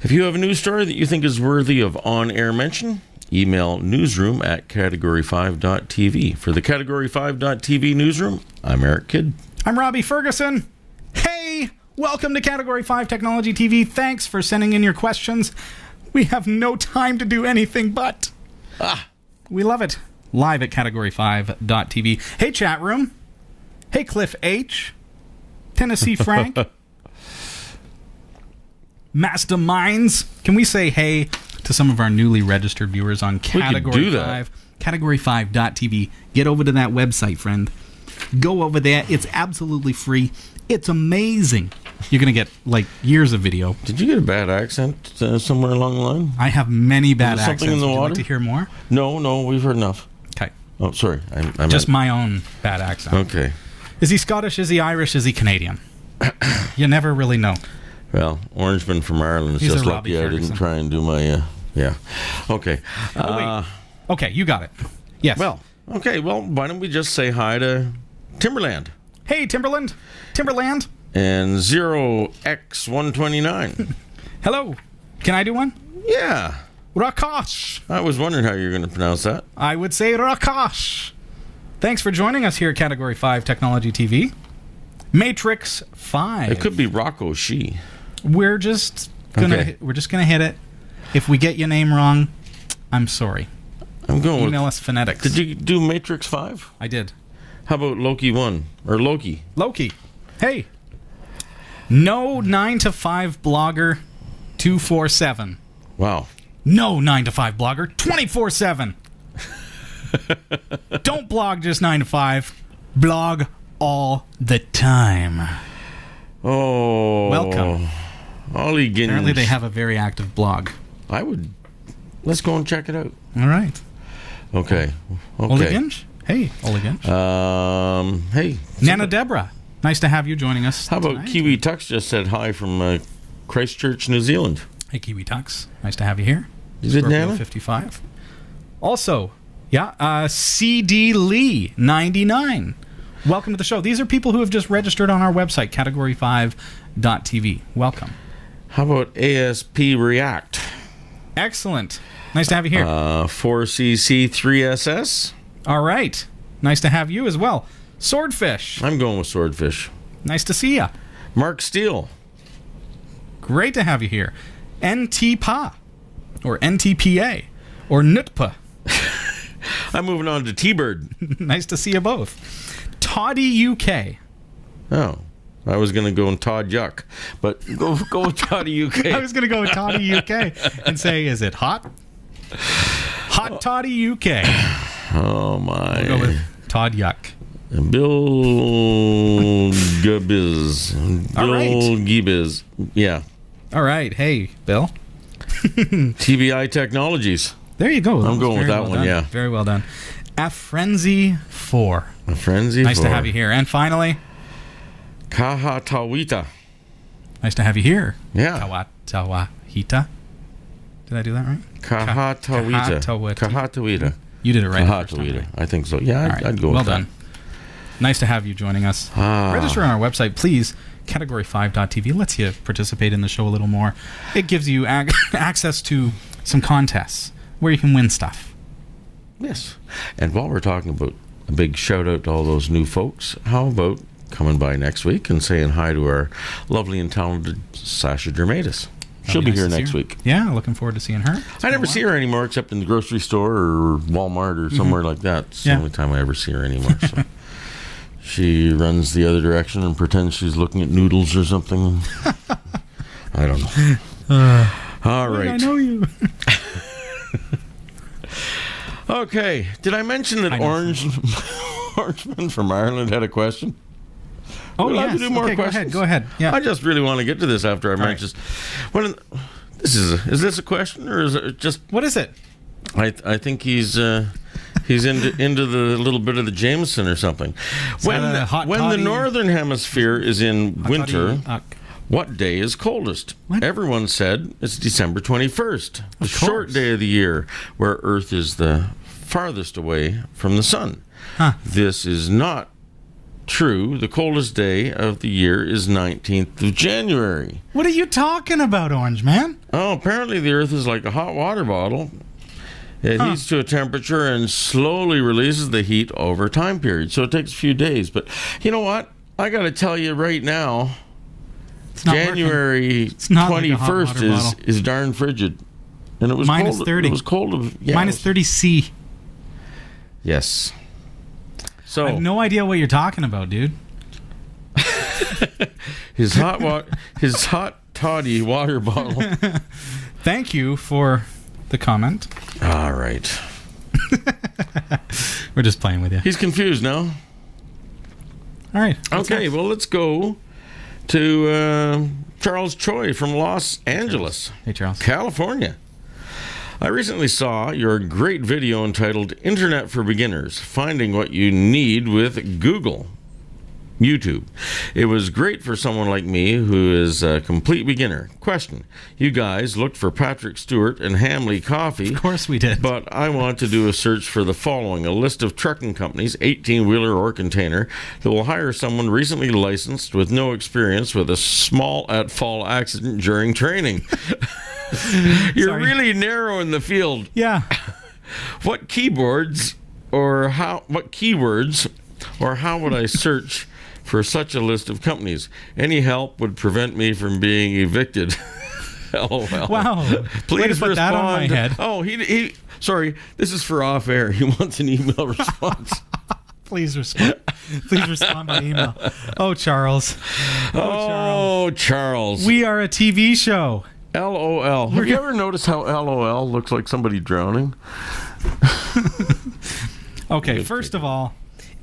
If you have a news story that you think is worthy of on-air mention, email newsroom@category5.tv. For the Category5.tv newsroom, I'm Eric Kidd. I'm Robbie Ferguson. Hey! Welcome to Category 5 Technology TV. Thanks for sending in your questions. We have no time to do anything but. We love it. Live at Category5.tv. Hey, chat room. Hey, Cliff H. Tennessee Frank. Masterminds. Can we say hey to some of our newly registered viewers on Category 5? Category5.tv. Get over to that website, friend. Go over there. It's absolutely free. It's amazing. You're going to get, like, years of video. Did you get a bad accent somewhere along the line? I have many bad accents. In the Would you water? like to hear more? No, we've heard enough. Okay. Oh, sorry. I Just my own bad accent. Okay. Is he Scottish? Is he Irish? Is he Canadian? You never really know. Well, Orangeman from Ireland is He's just a lucky Robbie I didn't Ferguson. try and do my, yeah. Okay. Wait. Okay, you got it. Yes. Well, why don't we just say hi to Timberland? Hey, Timberland. And 0x129. Hello. Can I do one? Yeah. Rakash. I was wondering how you're going to pronounce that. I would say Rakash. Thanks for joining us here at Category 5 Technology TV. Matrix 5. It could be Rocco She. We're just gonna hit it. If we get your name wrong, I'm sorry. I'm going Email with... us phonetics. Did you do Matrix 5? I did. How about Loki 1? Or Loki? Loki. Hey. No 9-to-5 blogger 247. Wow. No 9-to-5 blogger 24/7. Don't blog just 9 to 5. Blog all the time. Oh. Welcome. Ollie Ginge. Apparently they have a very active blog. Let's go and check it out. All right. Okay. Ollie Ginge? Hey, Ollie Ginge. Hey. Nana Deborah. Nice to have you joining us. How about tonight. Kiwi Tux just said hi from Christchurch, New Zealand. Hey, Kiwi Tux. Nice to have you here. Is it Scorpio Nana? 55. Also, CD Lee 99. Welcome to the show. These are people who have just registered on our website, Category5.tv. Welcome. How about ASP React? Excellent. Nice to have you here. 4CC3SS. All right. Nice to have you as well. Swordfish. I'm going with Swordfish. Nice to see ya. Mark Steele. Great to have you here. NTPA or NTPA or NUTPA. I'm moving on to T-Bird. Nice to see you both. Toddy UK. Oh, I was going to go in Todd Yuck, but go with Toddy UK. I was going to go with Toddy UK and say, is it hot? Hot Toddy UK. Oh, my. We'll go with Todd Yuck. Bill Gibbs. All right. Bill Gibbs. Yeah. All right. Hey, Bill. TBI Technologies. There you go. I'm going with that well one, done. yeah. Very well done. A Frenzy 4. A Frenzy Nice 4. to have you here. And finally, Kahatawita. nice to have you here. Yeah. Kawatawahita. Did I do that right? Kahatawita. Kahatawita. Kahatawita. You did it right. Hot Toledo. I think so. Yeah, All right. I'd go well with that. done. Nice to have you joining us. Register on our website, please. Category5.TV lets you participate in the show a little more. It gives you access to some contests where you can win stuff. Yes. And while we're talking about a big shout out to all those new folks, how about coming by next week and saying hi to our lovely and talented Sasha Germatis? She'll be here next week. Yeah, looking forward to seeing her. I never see her anymore except in the grocery store or Walmart or somewhere like that. It's the only time I ever see her anymore. So. She runs the other direction and pretends she's looking at noodles or something. I don't know. All right. I know you. Okay. Did I mention that Orangeman from Ireland had a question? Oh, We'd yes. like to do more questions. Go ahead. Yeah. I just really want to get to this after I mentioned this. Is this a question or is it just... What is it? I think he's into the little bit of the Jameson or something. When the northern hemisphere is in winter, what day is coldest? What? Everyone said it's December 21st, the short day of the year, where Earth is the farthest away from the sun. Huh. This is not true. The coldest day of the year is 19th of January. What are you talking about, Orange Man? Oh, apparently the Earth is like a hot water bottle. It heats to a temperature and slowly releases the heat over a time period. So it takes a few days. But you know what? I got to tell you right now, January 21st is darn frigid. And it was minus cold. 30. It was cold. Minus 30 C. Yes. So I have no idea what you're talking about, dude. his hot toddy water bottle. Thank you for the comment. All right. We're just playing with you. He's confused now. All right. Okay, well, let's go to Charles Choi from Los Angeles. Hey, Charles. California. I recently saw your great video entitled Internet for Beginners, Finding What You Need with YouTube. It was great for someone like me who is a complete beginner. Question: you guys looked for Patrick Stewart and Hamley Coffee. Of course we did. But I want to do a search for the following: a list of trucking companies, 18-wheeler or container, that will hire someone recently licensed with no experience with a small at-fault accident during training. You're really narrow in the field. Yeah. What keywords or how would I search for such a list of companies? Any help would prevent me from being evicted. LOL. Wow. Please way to put that on my head. Oh, he sorry, this is for off air. He wants an email response. Please respond. Please respond by email. Oh, Charles. Oh, Charles. We are a TV show. LOL. Have you ever noticed how LOL looks like somebody drowning? Okay, first of all,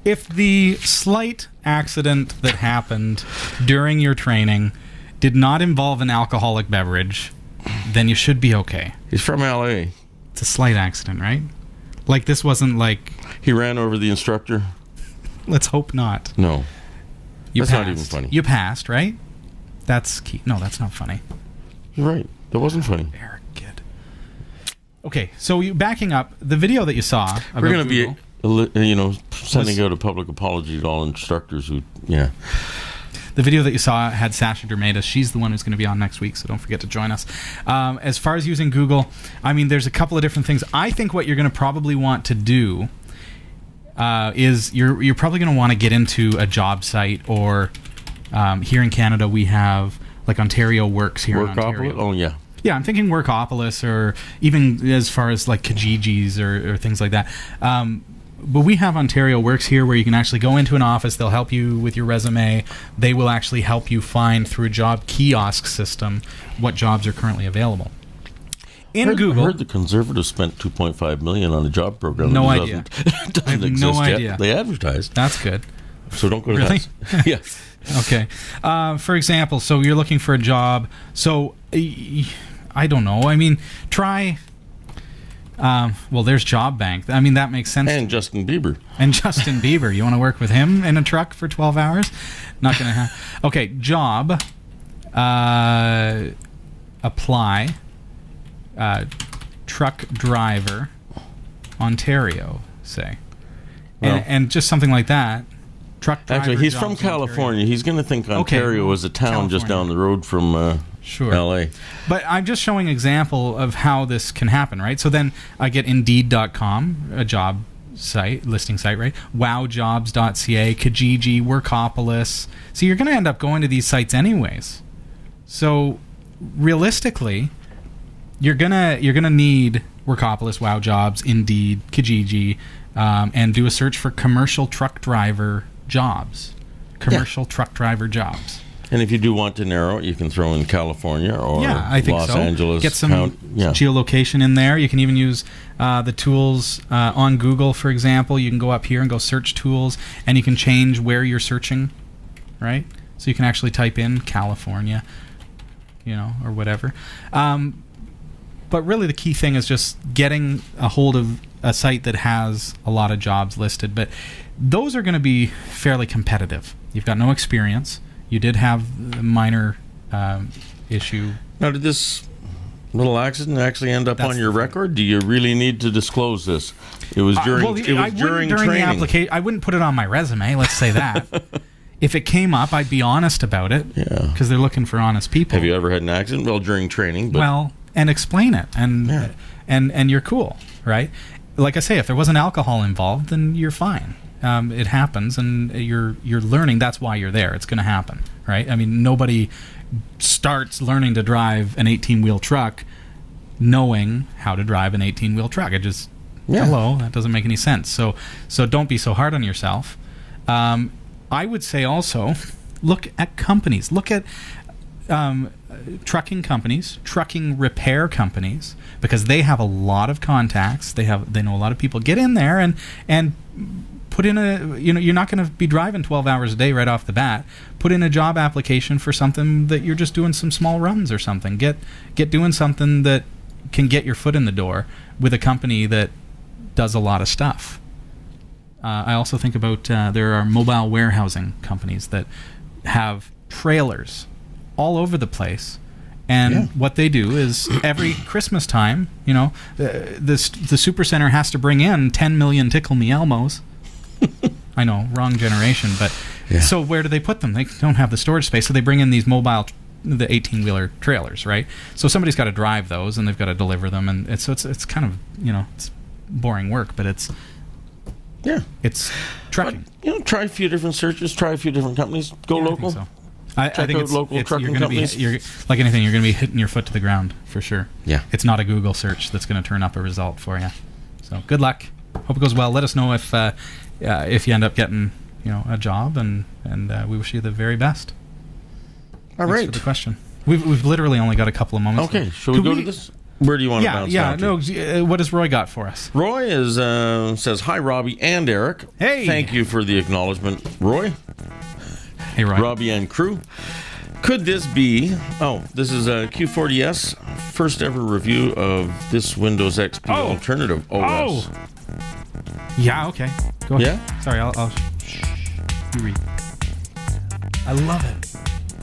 if the slight accident that happened during your training did not involve an alcoholic beverage, then you should be okay. He's from LA. It's a slight accident, right? Like, this wasn't like... He ran over the instructor? Let's hope not. No. That's not even funny. You passed, right? That's key. No, that's not funny. You're right. That wasn't funny. Eric, kid. Okay, so backing up, the video that you saw about We're going Google, to be, sending out a public apology to all instructors who, The video that you saw had Sasha Germatis. She's the one who's going to be on next week, so don't forget to join us. As far as using Google, I mean, there's a couple of different things. I think what you're going to probably want to do is you're probably going to want to get into a job site, or here in Canada we have like Ontario Works here in Ontario. Oh, yeah. Yeah, I'm thinking Workopolis, or even as far as like Kijiji's or things like that. But we have Ontario Works here, where you can actually go into an office. They'll help you with your resume. They will actually help you find, through a job kiosk system, what jobs are currently available. Google, I heard the Conservatives spent $2.5 million on a job program. No idea. I have no idea. They advertised. That's good. So don't go to really? that. Yeah. Okay. For example, so you're looking for a job. So I don't know. I mean, try. Well, there's Job Bank. I mean, that makes sense. And Justin Bieber. You want to work with him in a truck for 12 hours? Not going to happen. Okay, job. Apply. Truck driver. Ontario, say. Well, And just something like that. Truck driver actually, he's jobs from in California. He's going to think Ontario is a town just down the road from Sure. L.A. But I'm just showing an example of how this can happen, right? So then I get Indeed.com, a job site, listing site, right? Wowjobs.ca, Kijiji, Workopolis. So you're going to end up going to these sites anyways. So realistically, you're gonna need Workopolis, WowJobs, Indeed, Kijiji, and do a search for commercial truck driver jobs. Truck driver jobs. And if you do want to narrow it, you can throw in California or I think Los so. Angeles. Get some geolocation in there. You can even use the tools on Google, for example. You can go up here and go search tools, and you can change where you're searching, right? So you can actually type in California, or whatever. But really the key thing is just getting a hold of a site that has a lot of jobs listed. But those are going to be fairly competitive. You've got no experience. You did have a minor issue. Now, did this little accident actually end up on your record? Do you really need to disclose this? It was during during training. The application. I wouldn't put it on my resume. Let's say that. If it came up, I'd be honest about it. Yeah. Because they're looking for honest people. Have you ever had an accident? Well, during training. But and explain it, and you're cool, right? Like I say, if there wasn't alcohol involved, then you're fine. It happens, and you're learning. That's why you're there. It's going to happen, right? I mean, nobody starts learning to drive an 18-wheel truck knowing how to drive an 18-wheel truck. It just hello, that doesn't make any sense. So don't be so hard on yourself. I would say also look at companies. Look at trucking companies, trucking repair companies, because they have a lot of contacts. They know a lot of people. Get in there and put in you're not going to be driving 12 hours a day right off the bat. Put in a job application for something that you're just doing some small runs or something. Get doing something that can get your foot in the door with a company that does a lot of stuff. I also think about there are mobile warehousing companies that have trailers all over the place. And what they do is every Christmas time, the Supercenter has to bring in 10 million Tickle Me Elmos. I know, wrong generation, but so where do they put them? They don't have the storage space, so they bring in these mobile, the 18-wheeler trailers, right? So somebody's got to drive those, and they've got to deliver them, and it's kind of it's boring work, but it's trucking. But, try a few different searches, try a few different companies, go local. I think out local trucking companies. Like anything, you're going to be hitting your foot to the ground for sure. Yeah, it's not a Google search that's going to turn up a result for you. So good luck. Hope it goes well. Let us know if you end up getting a job, and we wish you the very best. All right. Thanks for the question. We've literally only got a couple of moments. Okay, shall we go to this? Where do you want to bounce down to? What has Roy got for us? Roy says, hi, Robbie and Eric. Hey. Thank you for the acknowledgement, Roy. Hey, Roy. Robbie and crew. Could this be... Oh, this is a Q40S. First ever review of this Windows XP alternative OS. Oh! Yeah, okay. Go ahead. Yeah? Sorry, I'll you read. I love it.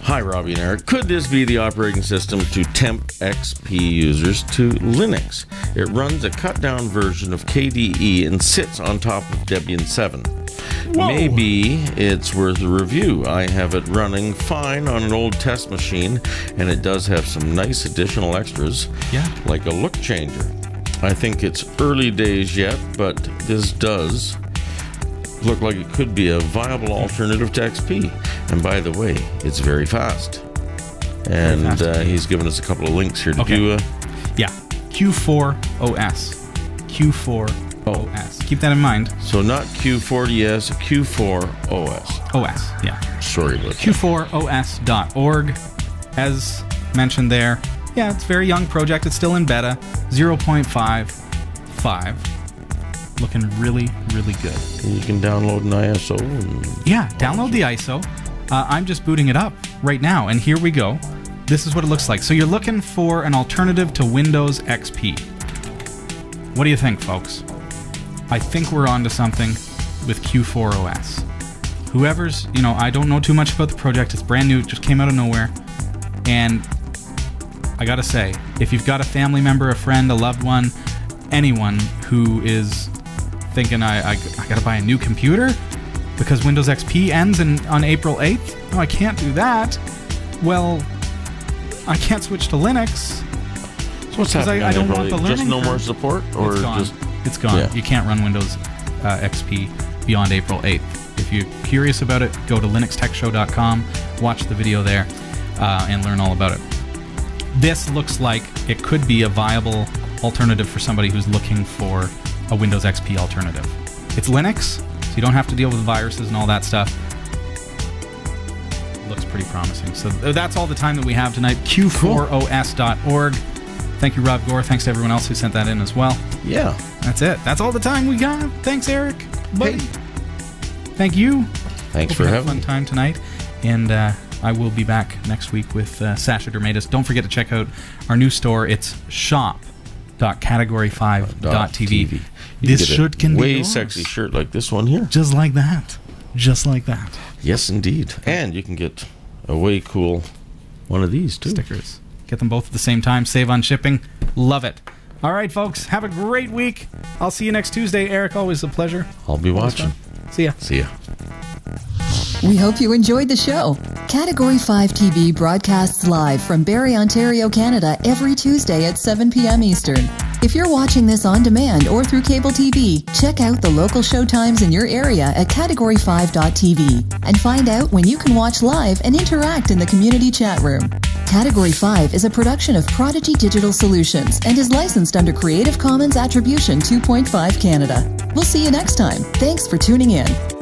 Hi, Robbie and Eric. Could this be the operating system to tempt XP users to Linux? It runs a cut-down version of KDE and sits on top of Debian 7. Whoa. Maybe it's worth a review. I have it running fine on an old test machine, and it does have some nice additional extras, like a look changer. I think it's early days yet, but this does look like it could be a viable alternative to XP. And by the way, it's very fast. And he's given us a couple of links here. Q4 OS. Q4 OS. Keep that in mind. So not Q40S, Q4 OS. OS, yeah. Sorry about that. Q4OS.org. As mentioned there, it's a very young project. It's still in beta. 0.55. Looking really, really good. And you can download an ISO. Download the ISO. I'm just booting it up right now, and here we go. This is what it looks like. So you're looking for an alternative to Windows XP. What do you think, folks? I think we're onto something with Q4 OS. Whoever's, I don't know too much about the project. It's brand new. It just came out of nowhere. And I gotta say, if you've got a family member, a friend, a loved one anyone who is thinking I got to buy a new computer because Windows XP ends on April 8th. No, I can't do that. Well, I can't switch to Linux. So what's happening? I don't want the learning Just no curve. more support, or It's gone. just It's gone. Yeah. You can't run Windows XP beyond April 8th. If you're curious about it, go to linuxtechshow.com, watch the video there, and learn all about it. This looks like it could be a viable alternative for somebody who's looking for a Windows XP alternative. It's Linux, so you don't have to deal with viruses and all that stuff. Looks pretty promising. So that's all the time that we have tonight. Q4os.org. Thank you, Rob Gore. Thanks to everyone else who sent that in as well. yeah. That's it. That's all the time we got. Thanks, Eric. Buddy. Hey. Thank you. Thanks Hope for you had a having fun me. time tonight. And I will be back next week with Sasha Dermatis. Don't forget to check out our new store. It's shop.category5.tv. This shirt can be way yours. sexy shirt like this one here. Just like that. Just like that. Yes, indeed. And you can get a way cool one of these too. Stickers. Get them both at the same time. Save on shipping. Love it. All right, folks. Have a great week. I'll see you next Tuesday. Eric, always a pleasure. I'll be watching. See ya. See ya. We hope you enjoyed the show. Category 5 TV broadcasts live from Barrie, Ontario, Canada every Tuesday at 7 p.m. Eastern. If you're watching this on demand or through cable TV, check out the local show times in your area at Category5.TV and find out when you can watch live and interact in the community chat room. Category 5 is a production of Prodigy Digital Solutions and is licensed under Creative Commons Attribution 2.5 Canada. We'll see you next time. Thanks for tuning in.